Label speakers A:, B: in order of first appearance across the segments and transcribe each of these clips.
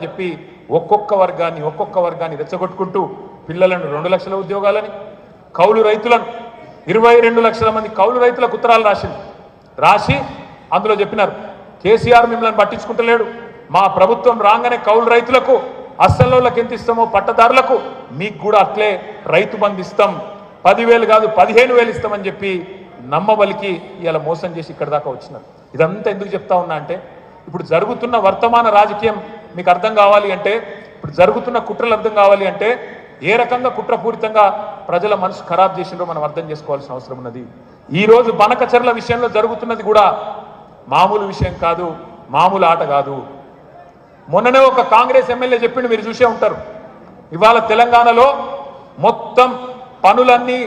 A: చెప్పి ఒక్కొక్క వర్గాన్ని రెచ్చగొట్టుకుంటూ పిల్లలను 2 లక్షల ఉద్యోగాలని కౌలు రైతులను 22 లక్షల మంది కౌలు రైతులకు ఉత్తరాలు రాసి అందులో చెప్పినారు కేసీఆర్ మిమ్మల్ని పట్టించుకుంటలేడు మా ప్రభుత్వం రాగానే కౌలు రైతులకు అస్సలోళ్ళకి ఎంత ఇస్తామో పట్టదారులకు మీకు కూడా అట్లే రైతు బంధు ఇస్తాం 10,000 కాదు 15,000 ఇస్తామని చెప్పి నమ్మబలికి ఇలా మోసం చేసి ఇక్కడ దాకా వచ్చినారు. ఇదంతా ఎందుకు చెప్తా ఉన్నా అంటే ఇప్పుడు జరుగుతున్న వర్తమాన రాజకీయం మీకు అర్థం కావాలి అంటే ఇప్పుడు జరుగుతున్న కుట్రలు అర్థం కావాలి అంటే ఏ రకంగా కుట్రపూరితంగా ప్రజల మనసు ఖరాబ్ చేసిందో మనం అర్థం చేసుకోవాల్సిన అవసరం ఉన్నది. ఈ రోజు బనకచర్ల విషయంలో జరుగుతున్నది కూడా మామూలు విషయం కాదు, మామూలు ఆట కాదు. మొన్ననే ఒక కాంగ్రెస్ ఎమ్మెల్యే చెప్పిండు, మీరు చూసే ఉంటారు. ఇవాళ తెలంగాణలో మొత్తం పనులన్నీ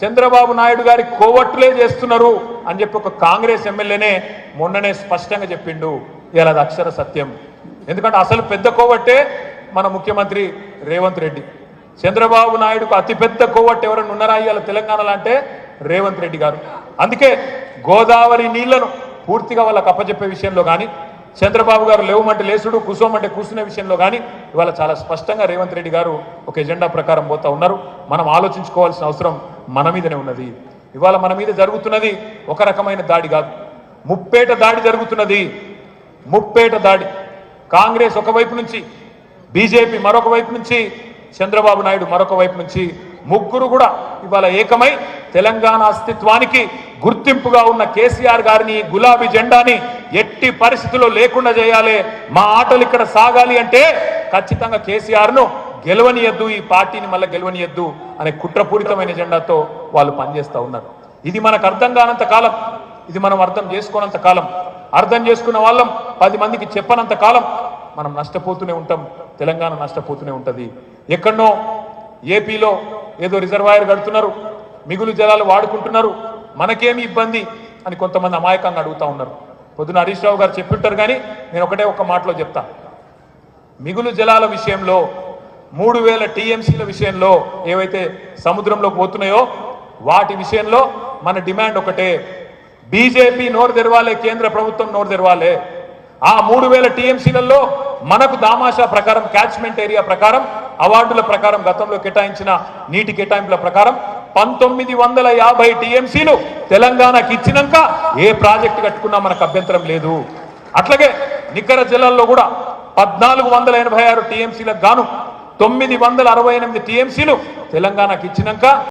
A: చంద్రబాబు నాయుడు గారి కోవట్లే చేస్తున్నారు అని చెప్పి ఒక కాంగ్రెస్ ఎమ్మెల్యేనే మొన్ననే స్పష్టంగా చెప్పిండు. ఇలా అది అక్షర సత్యం. ఎందుకంటే అసలు పెద్ద కోవట్టే మన ముఖ్యమంత్రి రేవంత్ రెడ్డి. చంద్రబాబు నాయుడుకు అతిపెద్ద కోవట్టు ఎవరైనా ఉన్నారా ఇవాళ తెలంగాణలో అంటే రేవంత్ రెడ్డి గారు. అందుకే గోదావరి నీళ్లను పూర్తిగా వాళ్ళకి అప్పచెప్పే విషయంలో కానీ చంద్రబాబు గారు లేవమంటే లేసుడు కూసోమంటే కూర్చునే విషయంలో కానీ ఇవాళ చాలా స్పష్టంగా రేవంత్ రెడ్డి గారు ఒక ఎజెండా ప్రకారం పోతా ఉన్నారు. మనం ఆలోచించుకోవాల్సిన అవసరం మన మీదనే ఉన్నది. ఇవాళ మన మీద జరుగుతున్నది ఒక రకమైన దాడి కాదు, ముప్పేట దాడి జరుగుతున్నది. ముప్పేట దాడి. కాంగ్రెస్ ఒకవైపు నుంచి, బీజేపీ మరొక వైపు నుంచి, చంద్రబాబు నాయుడు మరొక వైపు నుంచి ముగ్గురు కూడా ఇవాళ ఏకమై తెలంగాణ అస్తిత్వానికి గుర్తింపుగా ఉన్న కేసీఆర్ గారిని గులాబీ జెండాని ఎట్టి పరిస్థితుల్లో లేకుండా చేయాలి, మా ఆటలు ఇక్కడ సాగాలి అంటే ఖచ్చితంగా కేసీఆర్ను గెలవనియద్దు, ఈ పార్టీని మళ్ళీ గెలవనియద్దు అనే కుట్రపూరితమైన ఎజెండాతో వాళ్ళు పనిచేస్తూ ఉన్నారు. ఇది మనకు అర్థం కానంత కాలం, ఇది మనం అర్థం చేసుకోనంత కాలం, అర్థం చేసుకున్న వాళ్ళం 10 మందికి చెప్పనంత కాలం మనం నష్టపోతూనే ఉంటాం, తెలంగాణ నష్టపోతూనే ఉంటుంది. ఎక్కడనో ఏపీలో ఏదో రిజర్వాయర్ కడుతున్నారు, మిగులు జలాలు వాడుకుంటున్నారు, మనకేమి ఇబ్బంది అని కొంతమంది అమాయకంగా అడుగుతూ ఉన్నారు. పొద్దున హరీష్ రావు గారు చెప్పింటారు, కానీ నేను ఒక మాటలో చెప్తా. మిగులు జలాల విషయంలో 3,000 టీఎంసీల విషయంలో ఏవైతే సముద్రంలోకి పోతున్నాయో వాటి విషయంలో మన డిమాండ్ ఒకటే, బీజేపీ నోరు తెరవాలే, కేంద్ర ప్రభుత్వం నోరు తెరవాలే. ఆ 3,000 టీఎంసీలలో మనకు దామాషా ప్రకారం, క్యాచ్మెంట్ ఏరియా ప్రకారం, అవార్డుల ప్రకారం, గతంలో కేటాయించిన నీటి కేటాయింపుల ప్రకారం 1950 టీఎంసీలు తెలంగాణకి ఇచ్చినాక ఏ ప్రాజెక్టు కట్టుకున్నా మనకు అభ్యంతరం లేదు. అట్లాగే నికర జిల్లాల్లో కూడా 1486 టీఎంసీలకు గాను 968 టీఎంసీలు తెలంగాణకి ఇచ్చినాక